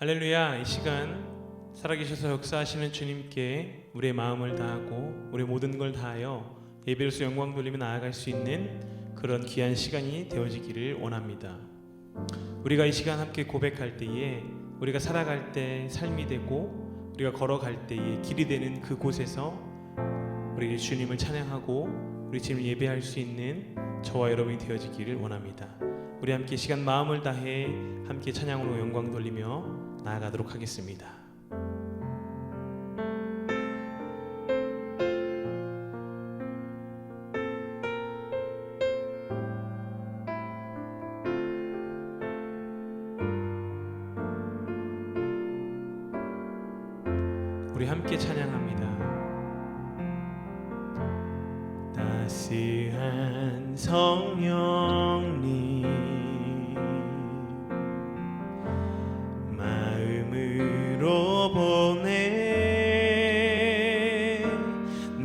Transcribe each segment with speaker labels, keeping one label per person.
Speaker 1: 할렐루야. 이 시간 살아계셔서 역사하시는 주님께 우리의 마음을 다하고 우리의 모든 걸 다하여 예배로서 영광 돌리며 나아갈 수 있는 그런 귀한 시간이 되어지기를 원합니다. 우리가 이 시간 함께 고백할 때에 우리가 살아갈 때 삶이 되고 우리가 걸어갈 때에 길이 되는 그곳에서 우리 주님을 찬양하고 우리 주님을 예배할 수 있는 저와 여러분이 되어지기를 원합니다. 우리 함께 시간 마음을 다해 함께 찬양으로 영광 돌리며 나아가도록 하겠습니다. 우리 함께 찬양합니다. 따스한 성령님 마음으로 보내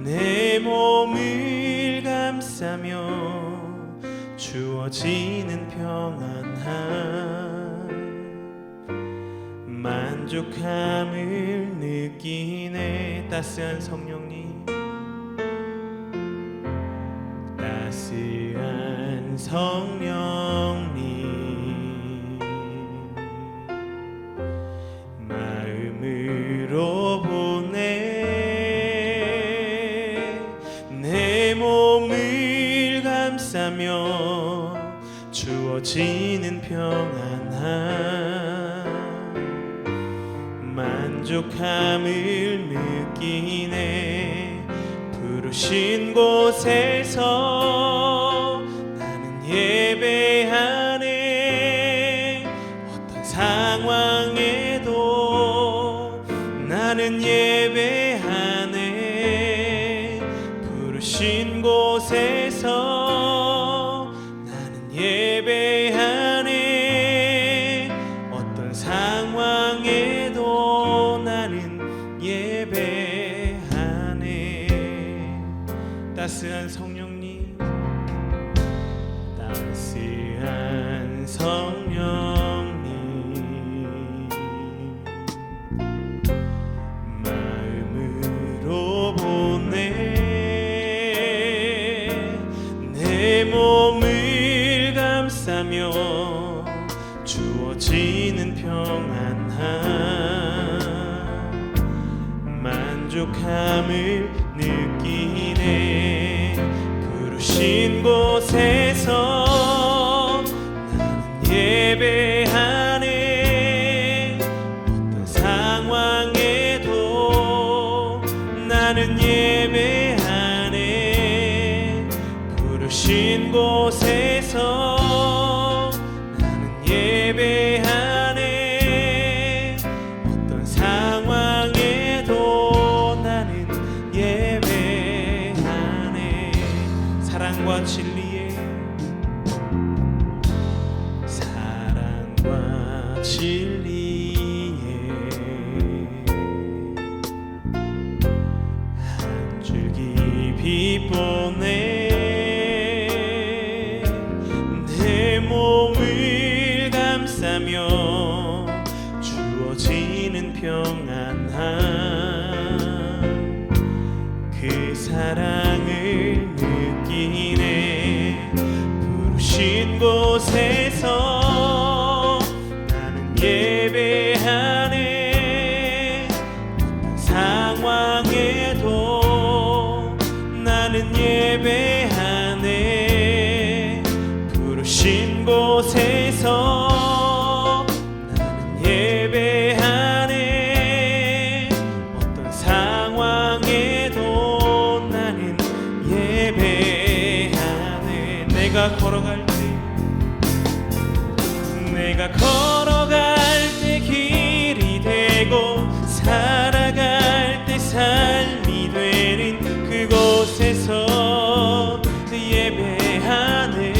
Speaker 1: 내 몸을 감싸며 주어지는 평안함 만족함을 느끼네. 따스한 성령님 따스한 성령님 마음으로 보내 내 몸을 감싸며 주어지는 평안함 만족함을 느끼네. 부르신 곳에서 나는 예배하네. 어떤 상황에도 나는 예배하네. 부르신 곳에서 나는 예배하네. 어떤 상황에도 나는 예배하네. 따스한 성령님 따스한 성령님 마음으로 보내 내 몸을 감싸며 주어지는 평안함 만족함을 느끼네. 부르신 곳에서 나는 예배하네. 어떤 상황에도 나는 예배하네. 부르신 곳에서 나는 예배하네. 어떤 상황에도 나는 예배하네. 사랑과 진리에 사랑과 진리에 한 줄기 빛 보내 내 몸을 감싸며 주어지는 평안함 그 사랑을 느끼네. 부르신 곳에서 나는 예배하네. 어떤 상황에도 나는 예배하네. 부르신 곳에서 나는 예배하네. 어떤 상황에도 나는 예배하네. 내가 걸어갈 때 길이 되고 살아갈 때 삶이 되는 그곳에서 예배하네.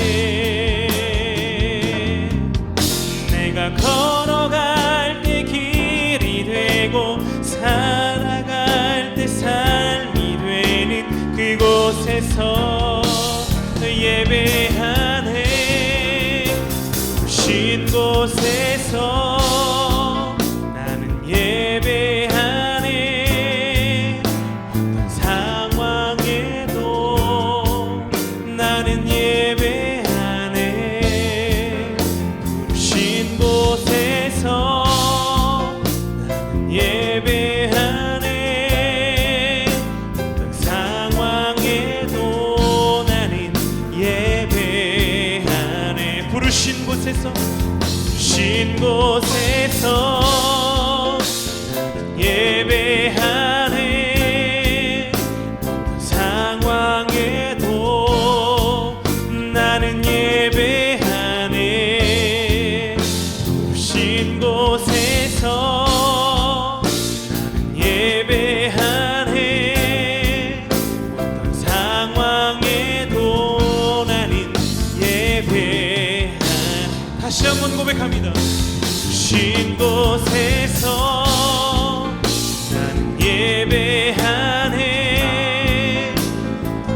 Speaker 1: 내가 걸어갈 때 길이 되고 살아갈 때 삶이 되는 그곳에서 예배하네. 곳에서 예배하네. 상황에도 나는 예배하네. 부신 곳에서 나는 예배하네. 어떤 상황에도 나는 예배하네. 다시 한번 고백합니다. 부신 곳에서 나는 예배하네.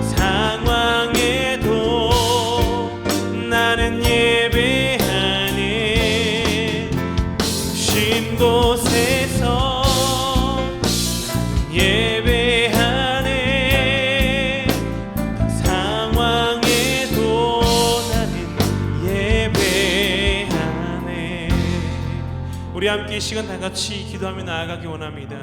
Speaker 1: 상황에도 나는 예배하네. 부신 곳에서 예배하네. 상황에도 나는 예배하네. 우리 함께 이 시간 다 같이 기도하며 나아가기 원합니다.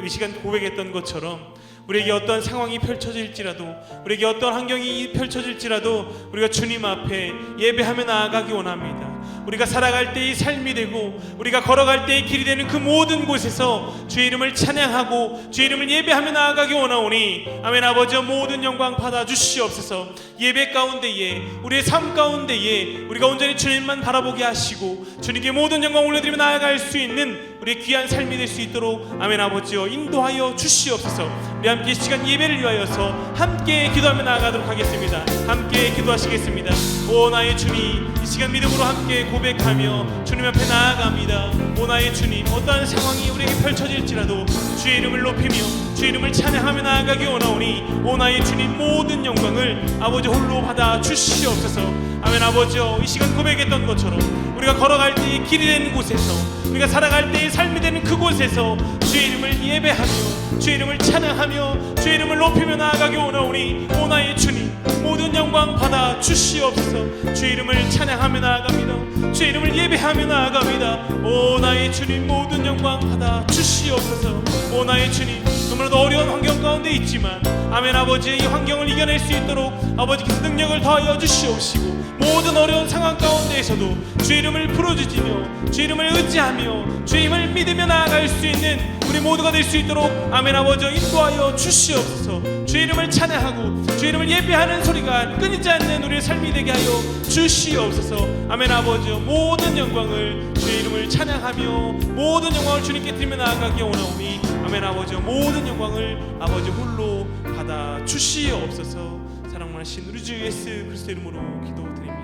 Speaker 1: 이 시간 고백했던 것처럼 우리에게 어떤 상황이 펼쳐질지라도, 우리에게 어떤 환경이 펼쳐질지라도 우리가 주님 앞에 예배하며 나아가기 원합니다. 우리가 살아갈 때의 삶이 되고 우리가 걸어갈 때의 길이 되는 그 모든 곳에서 주의 이름을 찬양하고 주의 이름을 예배하며 나아가기 원하오니 아멘. 아버지, 모든 영광 받아 주시옵소서. 예배 가운데에, 우리의 삶 가운데에 우리가 온전히 주님만 바라보게 하시고 주님께 모든 영광 올려드리며 나아갈 수 있는 우리의 귀한 삶이 될 수 있도록 아멘. 아버지여 인도하여 주시옵소서. 우리 함께 이 시간 예배를 위하여서 함께 기도하며 나아가도록 하겠습니다. 함께 기도하시겠습니다. 오 나의 주님, 이 시간 믿음으로 함께 고백하며 주님 앞에 나아갑니다. 오 나의 주님, 어떠한 상황이 우리에게 펼쳐질지라도 주의 이름을 높이며 주의 이름을 찬양하며 나아가기 원하오니 오 나의 주님, 모든 영광을 아버지 홀로 받아 주시옵소서. 아멘. 아버지여, 이 시간 고백했던 것처럼 우리가 걸어갈 때의 길이 되는 곳에서, 우리가 살아갈 때의 삶이 되는 그곳에서 주의 이름을 예배하며 주의 이름을 찬양하며 주의 이름을 높이며 나아가기 원하오니 오 나의 주님, 모든 영광 받아 주시옵소서. 주의 이름을 찬양하며 나아갑니다. 주의 이름을 예배하며 나아갑니다. 오 나의 주님, 모든 영광 받아 주시옵소서. 오 나의 주님, 너무나도 어려운 환경 가운데 있지만 아멘. 아버지의 이 환경을 이겨낼 수 있도록 아버지께서 능력을 더하여 주시옵시고 모든 어려운 상황 가운데에서도 주의 이름을 부르짖으며 주의 이름을 의지하며 주의 힘을 믿으며 나아갈 수 있는 우리 모두가 될 수 있도록 아멘. 아버지 인도하여 주시옵소서. 주의 이름을 찬양하고 주의 이름을 예배하는 소리가 끊이지 않는 우리의 삶이 되게 하여 주시옵소서. 아멘. 아버지, 모든 영광을 주의 이름을 찬양하며 모든 영광을 주님께 드리며 나아가기 원하오니 아멘. 아버지, 모든 영광을 아버지 홀로 받아 주시옵소서. 사랑 많으신 우리 주 예수 그리스도 이름으로 기도드립니다.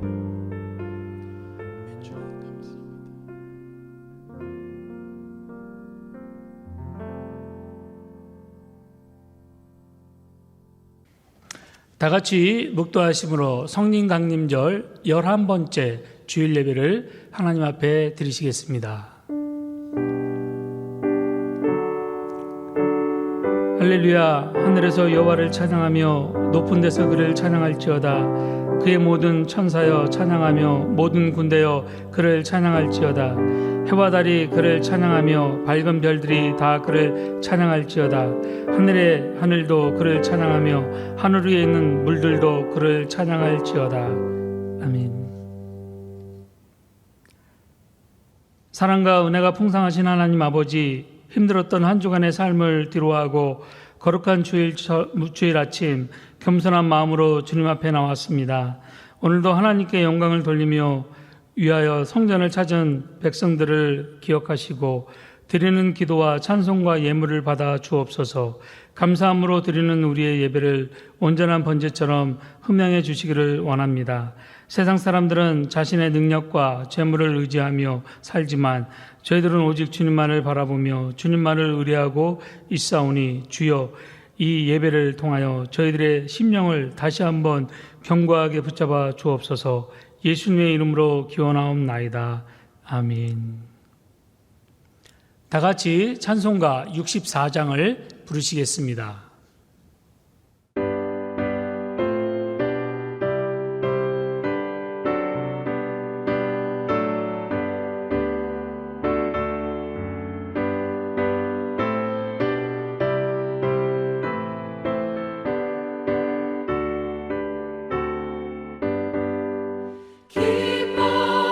Speaker 1: 아멘. 주 감사합니다.
Speaker 2: 다 같이 묵도하심으로 성령 강림절 11번째 주일 예배를 하나님 앞에 드리시겠습니다. 할렐루야. 하늘에서 여호와를 찬양하며 높은 데서 그를 찬양할지어다. 그의 모든 천사여 찬양하며 모든 군대여 그를 찬양할지어다. 해와 달이 그를 찬양하며 밝은 별들이 다 그를 찬양할지어다. 하늘의 하늘도 그를 찬양하며 하늘 위에 있는 물들도 그를 찬양할지어다. 아멘. 사랑과 은혜가 풍성하신 하나님 아버지, 힘들었던 한 주간의 삶을 뒤로하고 거룩한 주일 아침 겸손한 마음으로 주님 앞에 나왔습니다. 오늘도 하나님께 영광을 돌리며 위하여 성전을 찾은 백성들을 기억하시고 드리는 기도와 찬송과 예물을 받아 주옵소서. 감사함으로 드리는 우리의 예배를 온전한 번제처럼 흠양해 주시기를 원합니다. 세상 사람들은 자신의 능력과 재물을 의지하며 살지만 저희들은 오직 주님만을 바라보며 주님만을 의뢰하고 있사오니 주여, 이 예배를 통하여 저희들의 심령을 다시 한번 견고하게 붙잡아 주옵소서. 예수님의 이름으로 기원하옵나이다. 아멘. 다 같이 찬송가 64장을 부르시겠습니다.
Speaker 3: 기뻐하며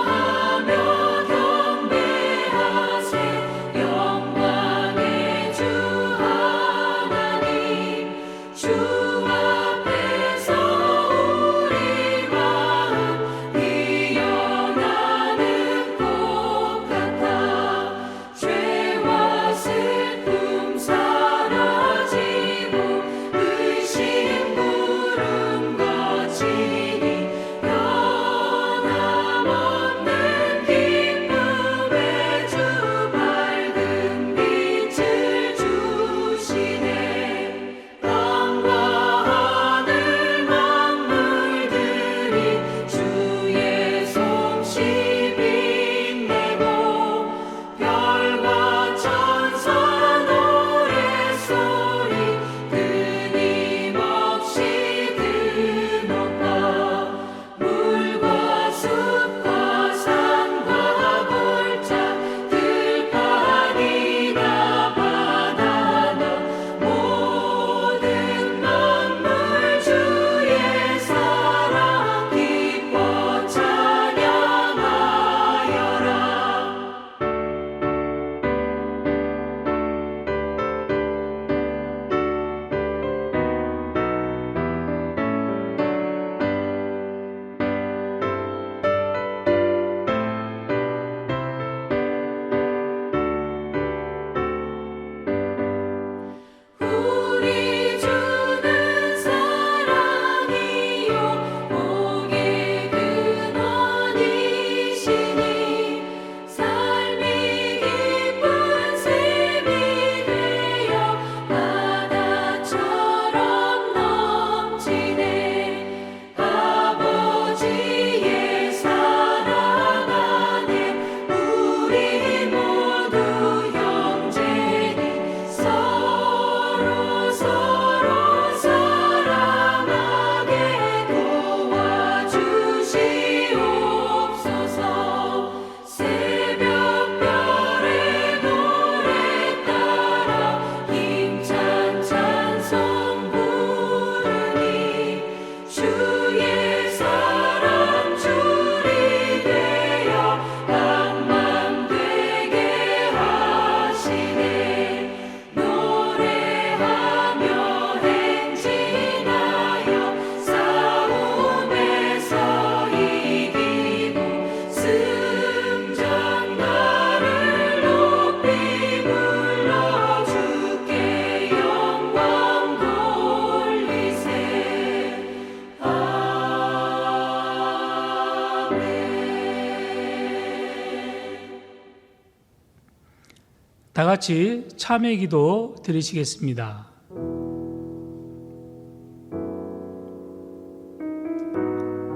Speaker 2: 다 같이 참회 기도 드리시겠습니다.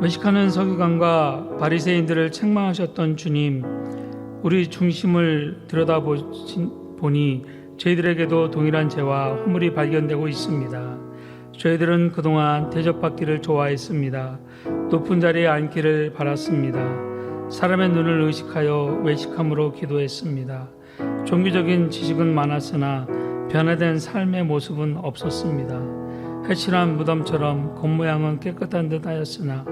Speaker 2: 외식하는 서기관과 바리새인들을 책망하셨던 주님, 우리 중심을 들여다보니 저희들에게도 동일한 죄와 허물이 발견되고 있습니다. 저희들은 그동안 대접받기를 좋아했습니다. 높은 자리에 앉기를 바랐습니다. 사람의 눈을 의식하여 외식함으로 기도했습니다. 종교적인 지식은 많았으나 변화된 삶의 모습은 없었습니다. 해칠한 무덤처럼 겉모양은 깨끗한 듯 하였으나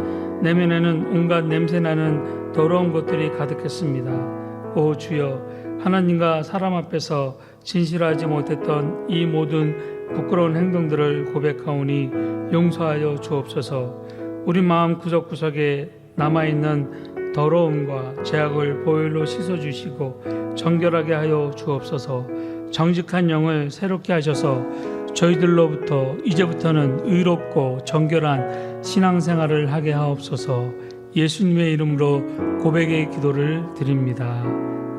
Speaker 2: 내면에는 온갖 냄새나는 더러운 것들이 가득했습니다. 오 주여, 하나님과 사람 앞에서 진실하지 못했던 이 모든 부끄러운 행동들을 고백하오니 용서하여 주옵소서. 우리 마음 구석구석에 남아있는 더러움과 죄악을 보혈로 씻어주시고 정결하게 하여 주옵소서. 정직한 영을 새롭게 하셔서 저희들로부터 이제부터는 의롭고 정결한 신앙생활을 하게 하옵소서. 예수님의 이름으로 고백의 기도를 드립니다.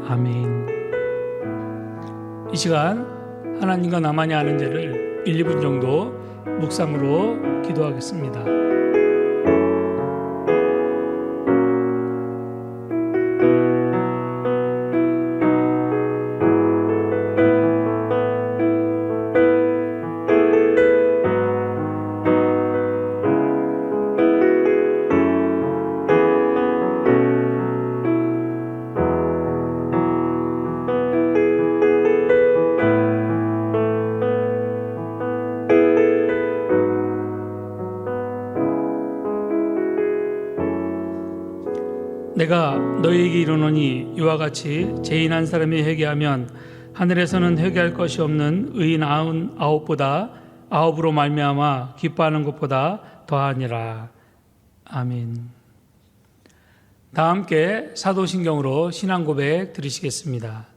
Speaker 2: 아멘. 이 시간 하나님과 나만이 아는 죄를 1, 2분 정도 묵상으로 기도하겠습니다. 내가 너희에게 이르노니 이와 같이 죄인 한 사람이 회개하면 하늘에서는 회개할 것이 없는 의인 99보다 9으로 말미암아 기뻐하는 것보다 더하니라. 아멘. 다 함께 사도신경으로 신앙 고백 드리시겠습니다.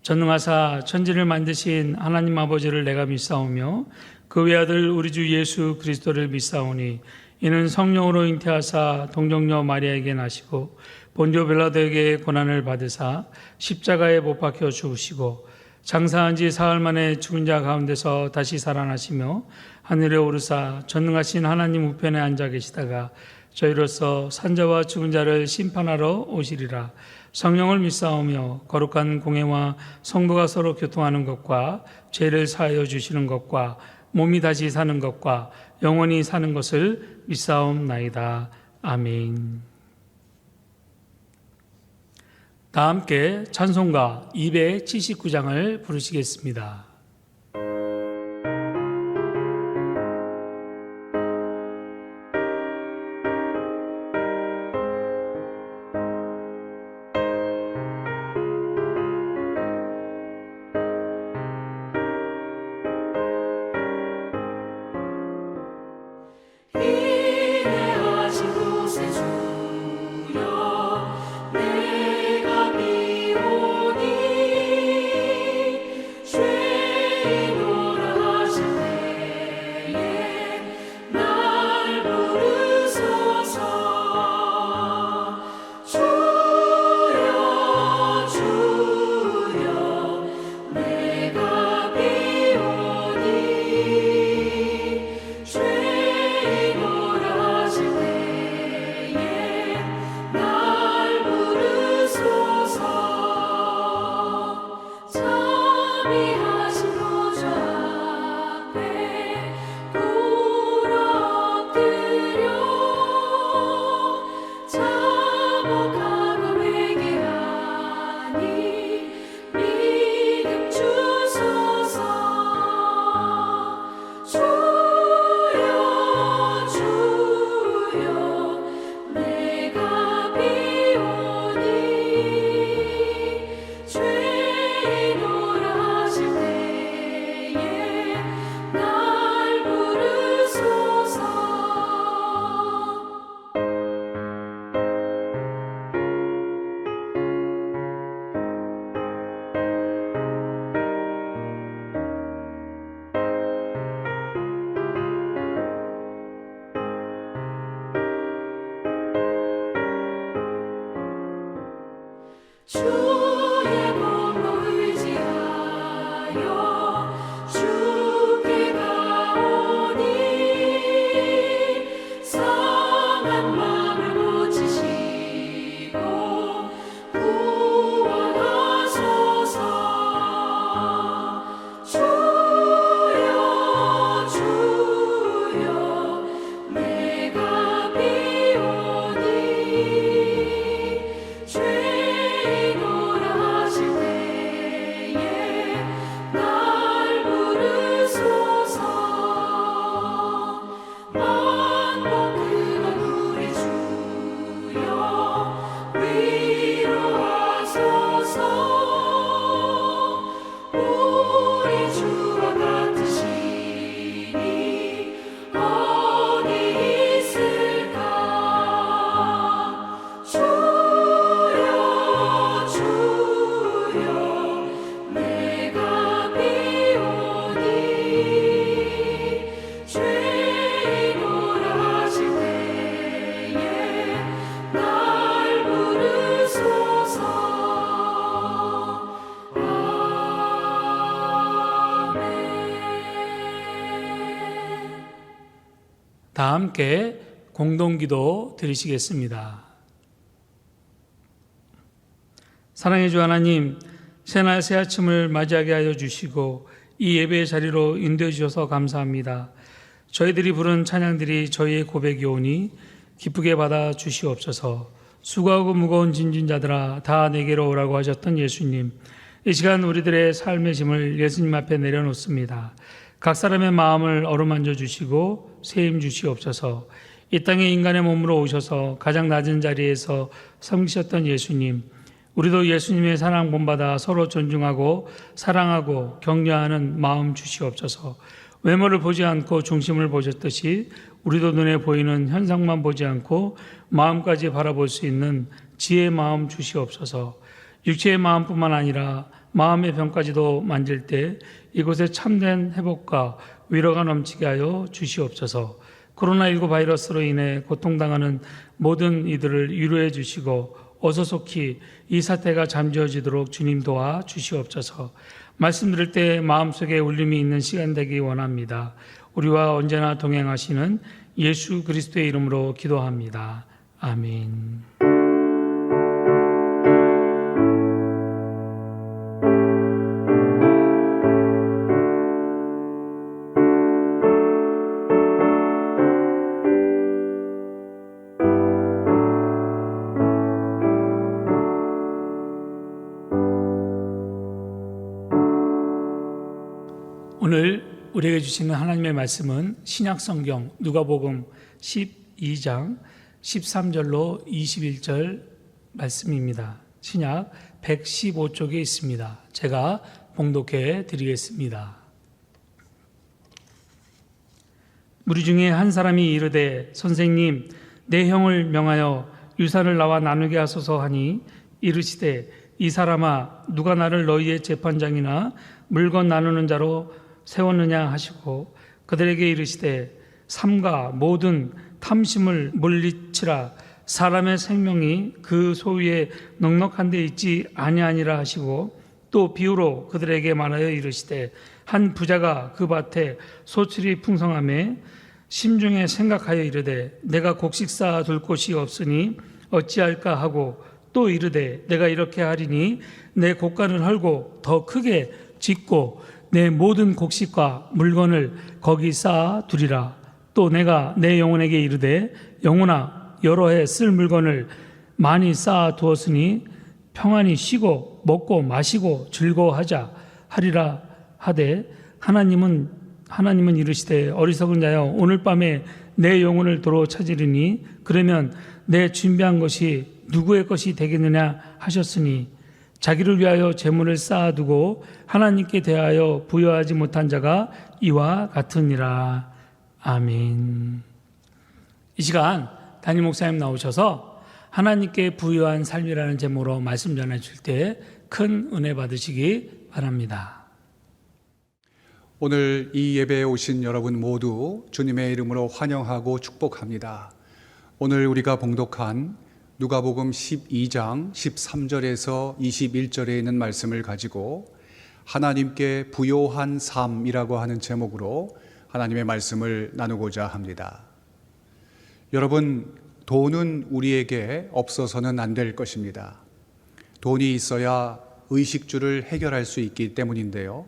Speaker 2: 전능하사 천지를 만드신 하나님 아버지를 내가 믿사오며 그 외아들 우리 주 예수 그리스도를 믿사오니 이는 성령으로 잉태하사 동정녀 마리아에게 나시고 본디오 빌라도에게 고난을 받으사 십자가에 못 박혀 죽으시고 장사한 지 사흘 만에 죽은 자 가운데서 다시 살아나시며 하늘에 오르사 전능하신 하나님 우편에 앉아 계시다가 저희로서 산자와 죽은 자를 심판하러 오시리라. 성령을 믿사오며 거룩한 공회와 성도가 서로 교통하는 것과 죄를 사하여 주시는 것과 몸이 다시 사는 것과 영원히 사는 것을 믿사옵나이다. 아멘. 다 함께 찬송가 279장을 부르시겠습니다.
Speaker 3: 주의 몸으로
Speaker 2: 다 함께 공동기도 드리시겠습니다. 사랑의 주 하나님, 새날 새 아침을 맞이하게 하여 주시고 이 예배의 자리로 인도해 주셔서 감사합니다. 저희들이 부른 찬양들이 저희의 고백이오니 기쁘게 받아 주시옵소서. 수고하고 무거운 짐진 자들아 다 내게로 오라고 하셨던 예수님, 이 시간 우리들의 삶의 짐을 예수님 앞에 내려놓습니다. 각 사람의 마음을 어루만져 주시고 세임 주시옵소서. 이 땅에 인간의 몸으로 오셔서 가장 낮은 자리에서 섬기셨던 예수님, 우리도 예수님의 사랑 본받아 서로 존중하고 사랑하고 격려하는 마음 주시옵소서. 외모를 보지 않고 중심을 보셨듯이 우리도 눈에 보이는 현상만 보지 않고 마음까지 바라볼 수 있는 지혜의 마음 주시옵소서. 육체의 마음뿐만 아니라 마음의 병까지도 만질 때 이곳에 참된 회복과 위로가 넘치게 하여 주시옵소서. 코로나19 바이러스로 인해 고통당하는 모든 이들을 위로해 주시고 어서속히 이 사태가 잠재워지도록 주님 도와 주시옵소서. 말씀 들을 때 마음속에 울림이 있는 시간 되기 원합니다. 우리와 언제나 동행하시는 예수 그리스도의 이름으로 기도합니다. 아멘. 오늘 우리에게 주시는 하나님의 말씀은 신약성경 누가복음 12장 13절로 21절 말씀입니다. 신약 115쪽에 있습니다. 제가 봉독해 드리겠습니다. 무리 중에 한 사람이 이르되 선생님, 내 형을 명하여 유산을 나와 나누게 하소서 하니 이르시되 이 사람아, 누가 나를 너희의 재판장이나 물건 나누는 자로 세웠느냐 하시고 그들에게 이르시되 삼가 모든 탐심을 물리치라. 사람의 생명이 그 소유에 넉넉한 데 있지 아니하니라 하시고 또 비유로 그들에게 말하여 이르시되 한 부자가 그 밭에 소출이 풍성하매 심중에 생각하여 이르되 내가 곡식 쌓아 둘 곳이 없으니 어찌할까 하고 또 이르되 내가 이렇게 하리니 내 곡간을 헐고 더 크게 짓고 내 모든 곡식과 물건을 거기 쌓아 두리라. 또 내가 내 영혼에게 이르되 영혼아, 여러 해 쓸 물건을 많이 쌓아 두었으니 평안히 쉬고 먹고 마시고 즐거워하자 하리라 하되 하나님은 이르시되 어리석은 자여, 오늘 밤에 내 영혼을 도로 찾으리니 그러면 내 준비한 것이 누구의 것이 되겠느냐 하셨으니 자기를 위하여 재물을 쌓아두고 하나님께 대하여 부여하지 못한 자가 이와 같으니라. 아멘. 이 시간 담임 목사님 나오셔서 하나님께 부여한 삶이라는 제목으로 말씀 전해줄 때 큰 은혜 받으시기 바랍니다.
Speaker 3: 오늘 이 예배에 오신 여러분 모두 주님의 이름으로 환영하고 축복합니다. 오늘 우리가 봉독한 누가복음 12장 13절에서 21절에 있는 말씀을 가지고 하나님께 부요한 삶이라고 하는 제목으로 하나님의 말씀을 나누고자 합니다. 여러분, 돈은 우리에게 없어서는 안 될 것입니다. 돈이 있어야 의식주를 해결할 수 있기 때문인데요.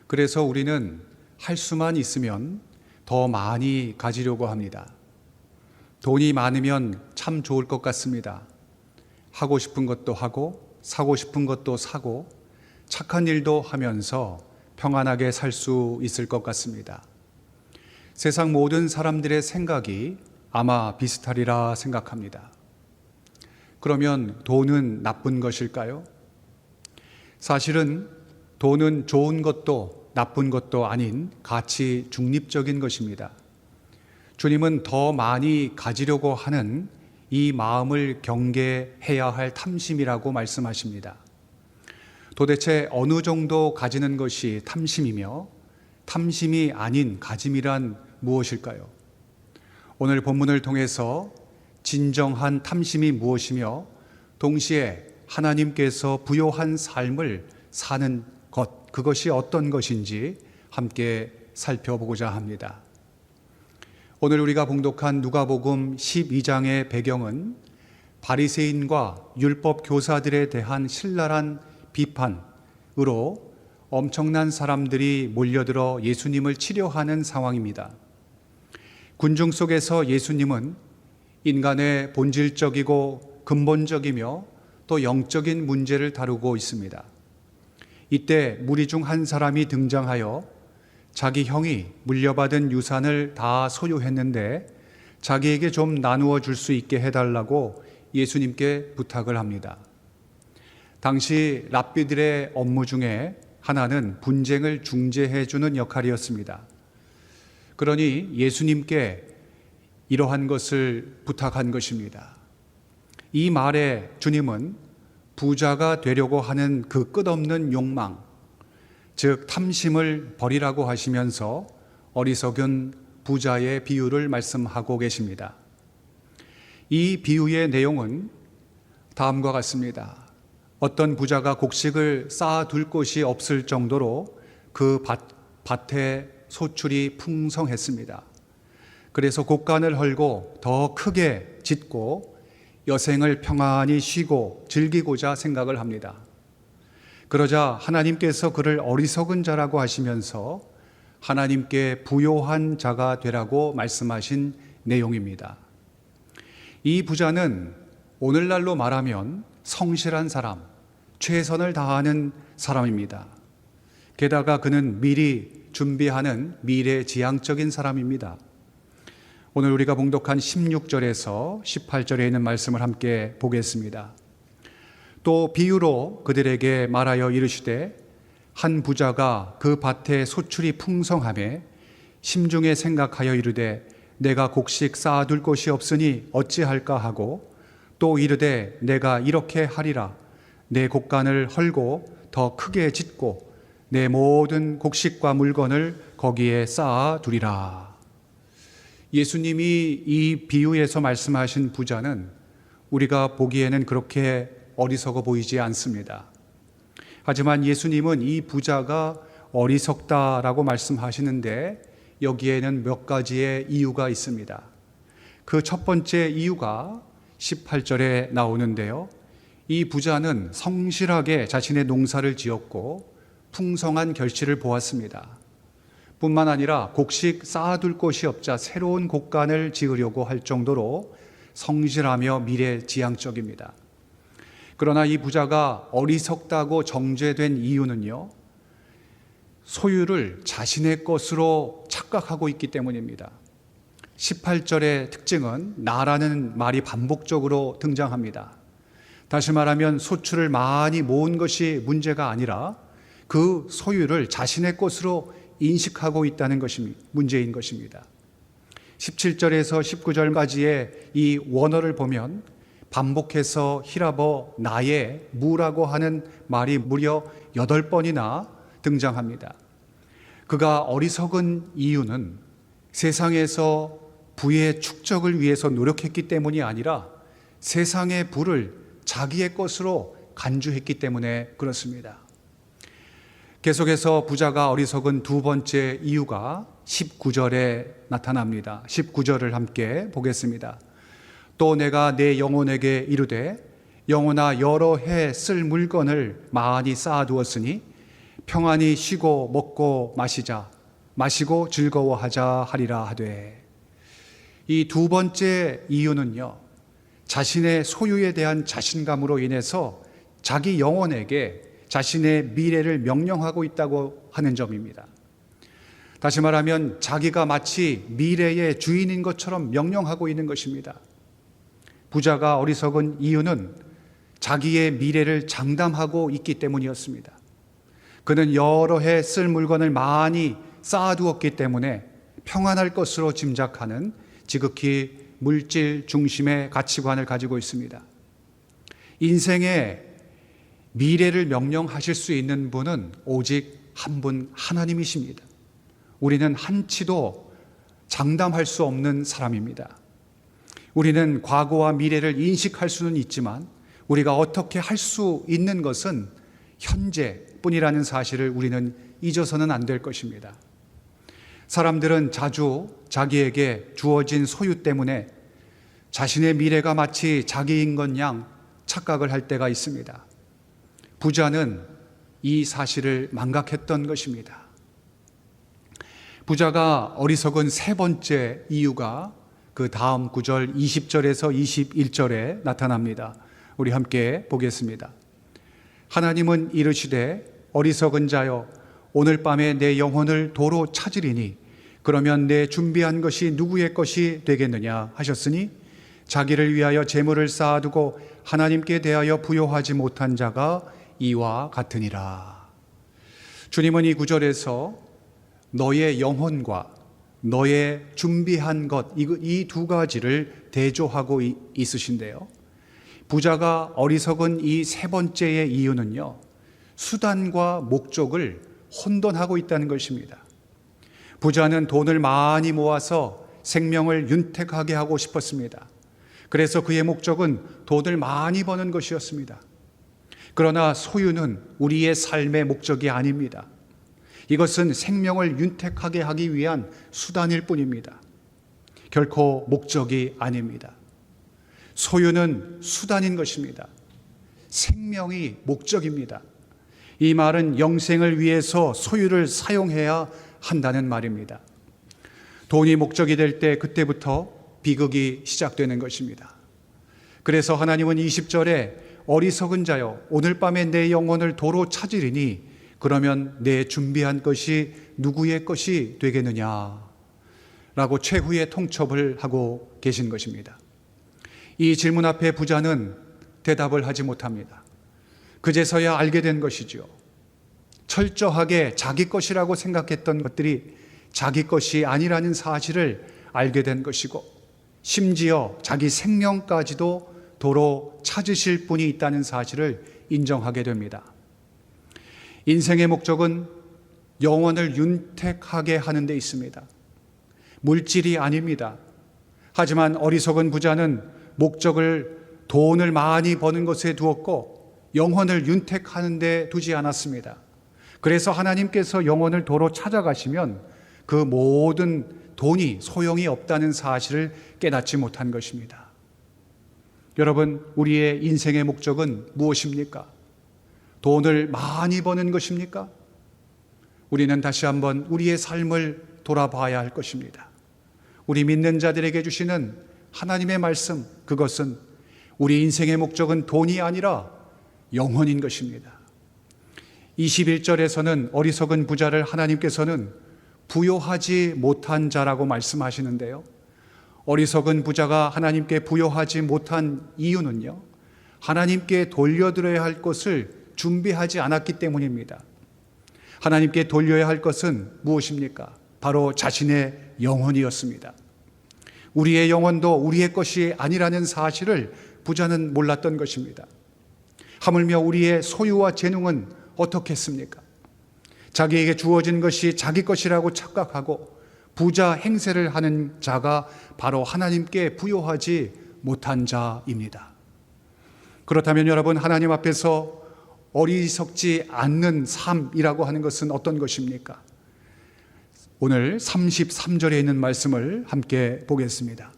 Speaker 3: 그래서 우리는 할 수만 있으면 더 많이 가지려고 합니다. 돈이 많으면 참 좋을 것 같습니다. 하고 싶은 것도 하고 사고 싶은 것도 사고 착한 일도 하면서 평안하게 살 수 있을 것 같습니다. 세상 모든 사람들의 생각이 아마 비슷하리라 생각합니다. 그러면 돈은 나쁜 것일까요? 사실은 돈은 좋은 것도 나쁜 것도 아닌 가치 중립적인 것입니다. 주님은 더 많이 가지려고 하는 이 마음을 경계해야 할 탐심이라고 말씀하십니다. 도대체 어느 정도 가지는 것이 탐심이며 탐심이 아닌 가짐이란 무엇일까요? 오늘 본문을 통해서 진정한 탐심이 무엇이며 동시에 하나님께서 부요한 삶을 사는 것, 그것이 어떤 것인지 함께 살펴보고자 합니다. 오늘 우리가 봉독한 누가복음 12장의 배경은 바리새인과 율법 교사들에 대한 신랄한 비판으로 엄청난 사람들이 몰려들어 예수님을 치려하는 상황입니다. 군중 속에서 예수님은 인간의 본질적이고 근본적이며 또 영적인 문제를 다루고 있습니다. 이때 무리 중 한 사람이 등장하여 자기 형이 물려받은 유산을 다 소유했는데 자기에게 좀 나누어 줄 수 있게 해달라고 예수님께 부탁을 합니다. 당시 랍비들의 업무 중에 하나는 분쟁을 중재해 주는 역할이었습니다. 그러니 예수님께 이러한 것을 부탁한 것입니다. 이 말에 주님은 부자가 되려고 하는 그 끝없는 욕망, 즉 탐심을 버리라고 하시면서 어리석은 부자의 비유를 말씀하고 계십니다. 이 비유의 내용은 다음과 같습니다. 어떤 부자가 곡식을 쌓아둘 곳이 없을 정도로 그 밭에 소출이 풍성했습니다. 그래서 곡간을 헐고 더 크게 짓고 여생을 평안히 쉬고 즐기고자 생각을 합니다. 그러자 하나님께서 그를 어리석은 자라고 하시면서 하나님께 부요한 자가 되라고 말씀하신 내용입니다. 이 부자는 오늘날로 말하면 성실한 사람, 최선을 다하는 사람입니다. 게다가 그는 미리 준비하는 미래지향적인 사람입니다. 오늘 우리가 봉독한 16절에서 18절에 있는 말씀을 함께 보겠습니다. 또 비유로 그들에게 말하여 이르시되 한 부자가 그 밭에 소출이 풍성하매 심중에 생각하여 이르되 내가 곡식 쌓아둘 곳이 없으니 어찌할까 하고 또 이르되 내가 이렇게 하리라 내 곡간을 헐고 더 크게 짓고 내 모든 곡식과 물건을 거기에 쌓아두리라. 예수님이 이 비유에서 말씀하신 부자는 우리가 보기에는 그렇게 어리석어 보이지 않습니다. 하지만 예수님은 이 부자가 어리석다라고 말씀하시는데 여기에는 몇 가지의 이유가 있습니다. 그 첫 번째 이유가 18절에 나오는데요. 이 부자는 성실하게 자신의 농사를 지었고 풍성한 결실을 보았습니다. 뿐만 아니라 곡식 쌓아둘 곳이 없자 새로운 곡간을 지으려고 할 정도로 성실하며 미래지향적입니다. 그러나 이 부자가 어리석다고 정죄된 이유는요, 소유를 자신의 것으로 착각하고 있기 때문입니다. 18절의 특징은 나라는 말이 반복적으로 등장합니다. 다시 말하면 소출을 많이 모은 것이 문제가 아니라 그 소유를 자신의 것으로 인식하고 있다는 것이 문제인 것입니다. 17절에서 19절까지의 이 원어를 보면 반복해서 히라버 나의 무라고 하는 말이 무려 8번이나 등장합니다. 그가 어리석은 이유는 세상에서 부의 축적을 위해서 노력했기 때문이 아니라 세상의 부를 자기의 것으로 간주했기 때문에 그렇습니다. 계속해서 부자가 어리석은 두 번째 이유가 19절에 나타납니다. 19절을 함께 보겠습니다. 또 내가 내 영혼에게 이르되 영혼아 여러 해 쓸 물건을 많이 쌓아두었으니 평안히 쉬고 먹고 마시고 즐거워하자 하리라 하되. 이 두 번째 이유는요, 자신의 소유에 대한 자신감으로 인해서 자기 영혼에게 자신의 미래를 명령하고 있다고 하는 점입니다. 다시 말하면 자기가 마치 미래의 주인인 것처럼 명령하고 있는 것입니다. 부자가 어리석은 이유는 자기의 미래를 장담하고 있기 때문이었습니다. 그는 여러 해 쓸 물건을 많이 쌓아두었기 때문에 평안할 것으로 짐작하는 지극히 물질 중심의 가치관을 가지고 있습니다. 인생의 미래를 명령하실 수 있는 분은 오직 한 분 하나님이십니다. 우리는 한치도 장담할 수 없는 사람입니다. 우리는 과거와 미래를 인식할 수는 있지만 우리가 어떻게 할 수 있는 것은 현재뿐이라는 사실을 우리는 잊어서는 안 될 것입니다. 사람들은 자주 자기에게 주어진 소유 때문에 자신의 미래가 마치 자기인 것 양 착각을 할 때가 있습니다. 부자는 이 사실을 망각했던 것입니다. 부자가 어리석은 세 번째 이유가 그 다음 구절 20절에서 21절에 나타납니다. 우리 함께 보겠습니다. 하나님은 이르시되 어리석은 자여 오늘 밤에 내 영혼을 도로 찾으리니 그러면 내 준비한 것이 누구의 것이 되겠느냐 하셨으니 자기를 위하여 재물을 쌓아두고 하나님께 대하여 부요하지 못한 자가 이와 같으니라. 주님은 이 구절에서 너의 영혼과 너의 준비한 것, 이 두 가지를 대조하고 있으신데요. 부자가 어리석은 이 세 번째의 이유는요, 수단과 목적을 혼돈하고 있다는 것입니다. 부자는 돈을 많이 모아서 생명을 윤택하게 하고 싶었습니다. 그래서 그의 목적은 돈을 많이 버는 것이었습니다. 그러나 소유는 우리의 삶의 목적이 아닙니다. 이것은 생명을 윤택하게 하기 위한 수단일 뿐입니다. 결코 목적이 아닙니다. 소유는 수단인 것입니다. 생명이 목적입니다. 이 말은 영생을 위해서 소유를 사용해야 한다는 말입니다. 돈이 목적이 될 때 그때부터 비극이 시작되는 것입니다. 그래서 하나님은 20절에 어리석은 자여 오늘 밤에 내 영혼을 도로 찾으리니 그러면 내 준비한 것이 누구의 것이 되겠느냐 라고 최후의 통첩을 하고 계신 것입니다. 이 질문 앞에 부자는 대답을 하지 못합니다. 그제서야 알게 된 것이죠. 철저하게 자기 것이라고 생각했던 것들이 자기 것이 아니라는 사실을 알게 된 것이고, 심지어 자기 생명까지도 도로 찾으실 분이 있다는 사실을 인정하게 됩니다. 인생의 목적은 영혼을 윤택하게 하는 데 있습니다. 물질이 아닙니다. 하지만 어리석은 부자는 목적을 돈을 많이 버는 것에 두었고 영혼을 윤택하는 데 두지 않았습니다. 그래서 하나님께서 영혼을 도로 찾아가시면 그 모든 돈이 소용이 없다는 사실을 깨닫지 못한 것입니다. 여러분, 우리의 인생의 목적은 무엇입니까? 돈을 많이 버는 것입니까? 우리는 다시 한번 우리의 삶을 돌아봐야 할 것입니다. 우리 믿는 자들에게 주시는 하나님의 말씀, 그것은 우리 인생의 목적은 돈이 아니라 영혼인 것입니다. 21절에서는 어리석은 부자를 하나님께서는 부요하지 못한 자라고 말씀하시는데요. 어리석은 부자가 하나님께 부요하지 못한 이유는요, 하나님께 돌려드려야 할 것을 준비하지 않았기 때문입니다. 하나님께 돌려야 할 것은 무엇입니까? 바로 자신의 영혼이었습니다. 우리의 영혼도 우리의 것이 아니라는 사실을 부자는 몰랐던 것입니다. 하물며 우리의 소유와 재능은 어떻겠습니까? 자기에게 주어진 것이 자기 것이라고 착각하고 부자 행세를 하는 자가 바로 하나님께 부요하지 못한 자입니다. 그렇다면 여러분, 하나님 앞에서 어리석지 않는 삶이라고 하는 것은 어떤 것입니까? 오늘 33절에 있는 말씀을 함께 보겠습니다.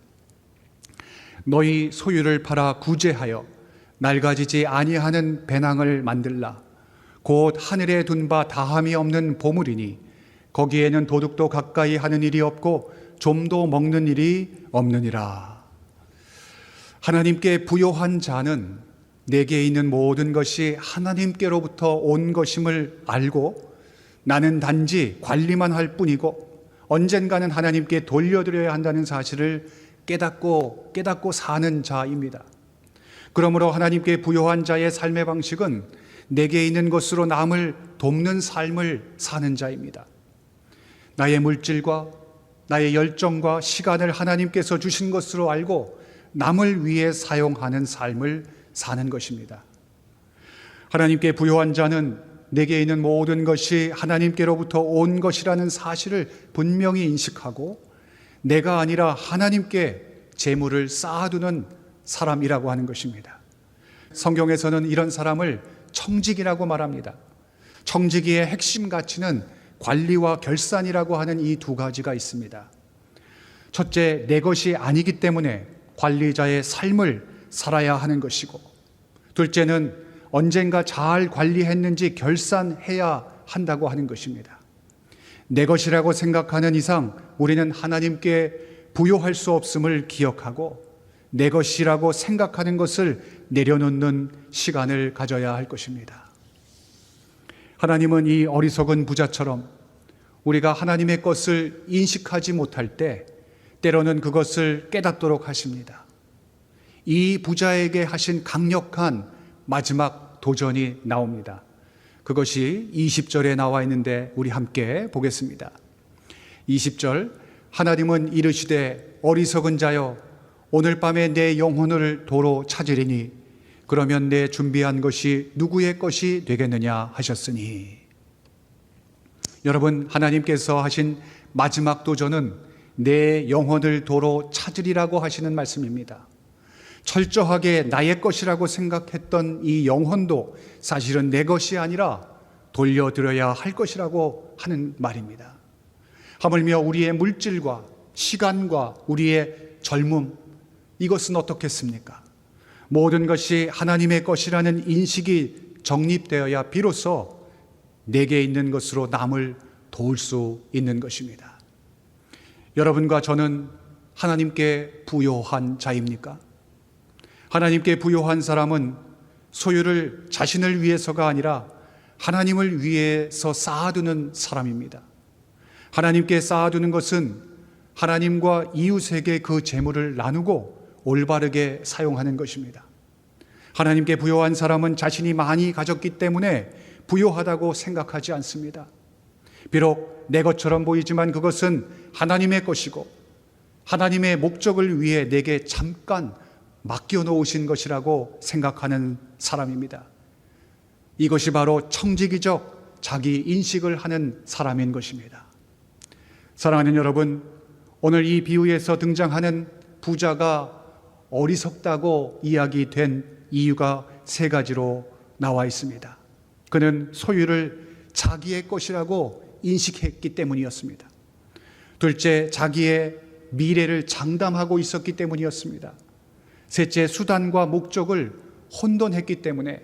Speaker 3: 너희 소유를 팔아 구제하여 낡아지지 아니하는 배낭을 만들라. 곧 하늘에 둔 바 다함이 없는 보물이니 거기에는 도둑도 가까이 하는 일이 없고 좀도 먹는 일이 없느니라. 하나님께 부요한 자는 내게 있는 모든 것이 하나님께로부터 온 것임을 알고 나는 단지 관리만 할 뿐이고 언젠가는 하나님께 돌려드려야 한다는 사실을 깨닫고 사는 자입니다. 그러므로 하나님께 부요한 자의 삶의 방식은 내게 있는 것으로 남을 돕는 삶을 사는 자입니다. 나의 물질과 나의 열정과 시간을 하나님께서 주신 것으로 알고 남을 위해 사용하는 삶을 사는 것입니다. 하나님께 부요한 자는 내게 있는 모든 것이 하나님께로부터 온 것이라는 사실을 분명히 인식하고 내가 아니라 하나님께 재물을 쌓아두는 사람이라고 하는 것입니다. 성경에서는 이런 사람을 청지기라고 말합니다. 청지기의 핵심 가치는 관리와 결산이라고 하는 이 두 가지가 있습니다. 첫째, 내 것이 아니기 때문에 관리자의 삶을 살아야 하는 것이고, 둘째는 언젠가 잘 관리했는지 결산해야 한다고 하는 것입니다. 내 것이라고 생각하는 이상 우리는 하나님께 부요할 수 없음을 기억하고 내 것이라고 생각하는 것을 내려놓는 시간을 가져야 할 것입니다. 하나님은 이 어리석은 부자처럼 우리가 하나님의 것을 인식하지 못할 때 때로는 그것을 깨닫도록 하십니다. 이 부자에게 하신 강력한 마지막 도전이 나옵니다. 그것이 20절에 나와 있는데 우리 함께 보겠습니다. 20절, 하나님은 이르시되 어리석은 자여 오늘 밤에 내 영혼을 도로 찾으리니 그러면 내 준비한 것이 누구의 것이 되겠느냐 하셨으니. 여러분, 하나님께서 하신 마지막 도전은 내 영혼을 도로 찾으리라고 하시는 말씀입니다. 철저하게 나의 것이라고 생각했던 이 영혼도 사실은 내 것이 아니라 돌려드려야 할 것이라고 하는 말입니다. 하물며 우리의 물질과 시간과 우리의 젊음, 이것은 어떻겠습니까? 모든 것이 하나님의 것이라는 인식이 정립되어야 비로소 내게 있는 것으로 남을 도울 수 있는 것입니다. 여러분과 저는 하나님께 부요한 자입니까? 하나님께 부요한 사람은 소유를 자신을 위해서가 아니라 하나님을 위해서 쌓아두는 사람입니다. 하나님께 쌓아두는 것은 하나님과 이웃에게 그 재물을 나누고 올바르게 사용하는 것입니다. 하나님께 부요한 사람은 자신이 많이 가졌기 때문에 부요하다고 생각하지 않습니다. 비록 내 것처럼 보이지만 그것은 하나님의 것이고 하나님의 목적을 위해 내게 잠깐 맡겨놓으신 것이라고 생각하는 사람입니다. 이것이 바로 청지기적 자기 인식을 하는 사람인 것입니다. 사랑하는 여러분, 오늘 이 비유에서 등장하는 부자가 어리석다고 이야기된 이유가 세 가지로 나와 있습니다. 그는 소유를 자기의 것이라고 인식했기 때문이었습니다. 둘째, 자기의 미래를 장담하고 있었기 때문이었습니다. 셋째, 수단과 목적을 혼돈했기 때문에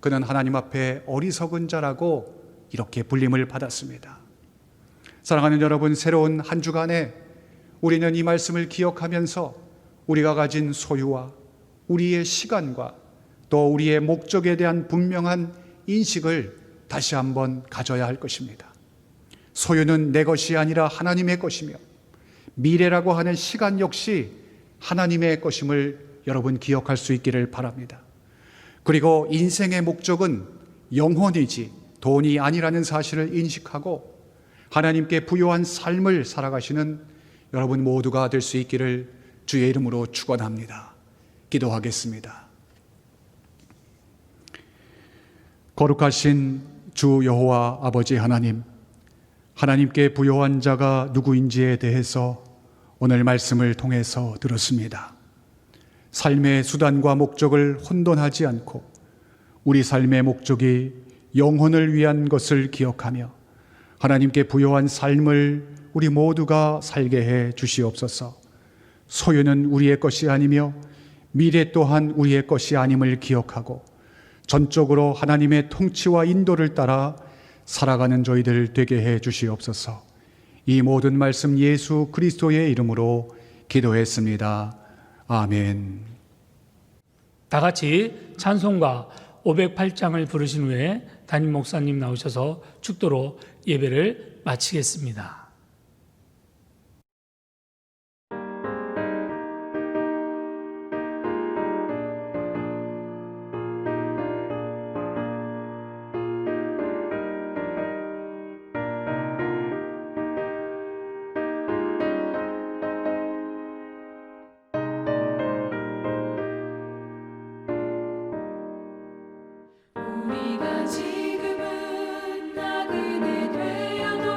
Speaker 3: 그는 하나님 앞에 어리석은 자라고 이렇게 불림을 받았습니다. 사랑하는 여러분, 새로운 한 주간에 우리는 이 말씀을 기억하면서 우리가 가진 소유와 우리의 시간과 또 우리의 목적에 대한 분명한 인식을 다시 한번 가져야 할 것입니다. 소유는 내 것이 아니라 하나님의 것이며 미래라고 하는 시간 역시 하나님의 것임을 여러분 기억할 수 있기를 바랍니다. 그리고 인생의 목적은 영혼이지 돈이 아니라는 사실을 인식하고 하나님께 부요한 삶을 살아가시는 여러분 모두가 될 수 있기를 주의 이름으로 축원합니다. 기도하겠습니다. 거룩하신 주 여호와 아버지 하나님, 하나님께 부요한 자가 누구인지에 대해서 오늘 말씀을 통해서 들었습니다. 삶의 수단과 목적을 혼돈하지 않고 우리 삶의 목적이 영혼을 위한 것을 기억하며 하나님께 부요한 삶을 우리 모두가 살게 해 주시옵소서. 소유는 우리의 것이 아니며 미래 또한 우리의 것이 아님을 기억하고 전적으로 하나님의 통치와 인도를 따라 살아가는 저희들 되게 해 주시옵소서. 이 모든 말씀 예수 그리스도의 이름으로 기도했습니다. 아멘.
Speaker 2: 다 같이 찬송가 508장을 부르신 후에 담임 목사님 나오셔서 축도로 예배를 마치겠습니다.
Speaker 4: 우리가 지금은 나그네 되어도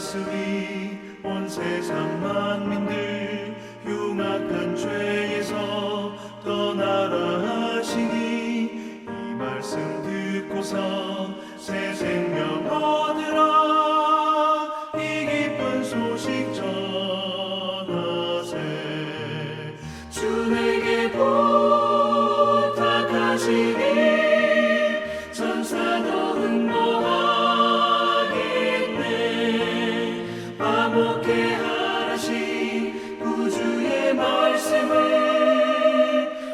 Speaker 4: 말씀이 온 세상 만민들 흉악한 죄에서 떠나라 하시니 이 말씀 듣고서 새 생명 얻으라 이 기쁜 소식 전하세 주 내게 부탁하시니 천사도 흥모하겠네 화목해 하라신 구주의 말씀을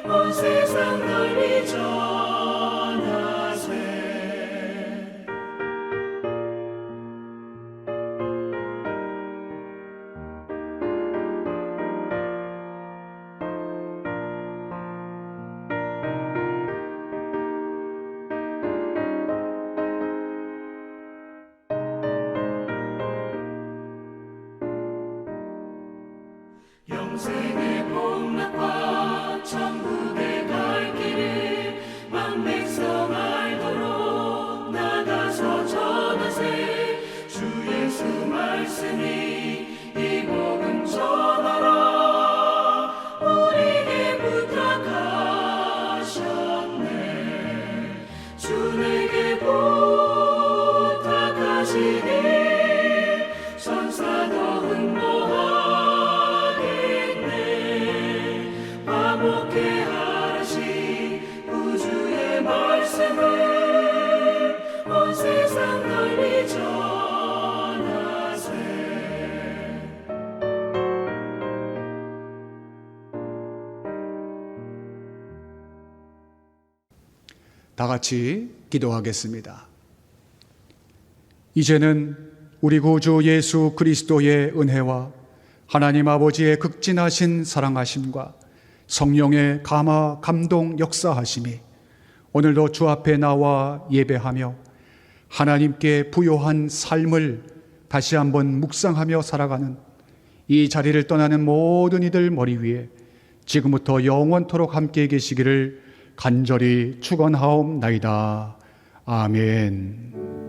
Speaker 4: 온 세상 널리 전하세 영생의 복락과 천국에 갈 길을 만백성 알도록 나가서 전하세 주 예수 말씀이 이 복음 전하라 우리에게 부탁하셨네 주 내게 부탁하시니 천사도 흥모하겠네 화목해 하라신 구주의 말씀을 온 세상 널리 전하세
Speaker 3: 다 같이 기도하겠습니다. 이제는 우리 구주 예수 그리스도의 은혜와 하나님 아버지의 극진하신 사랑하심과 성령의 감화 감동 역사하심이 오늘도 주 앞에 나와 예배하며 하나님께 부요한 삶을 다시 한번 묵상하며 살아가는 이 자리를 떠나는 모든 이들 머리 위에 지금부터 영원토록 함께 계시기를 간절히 축원하옵나이다. 아멘.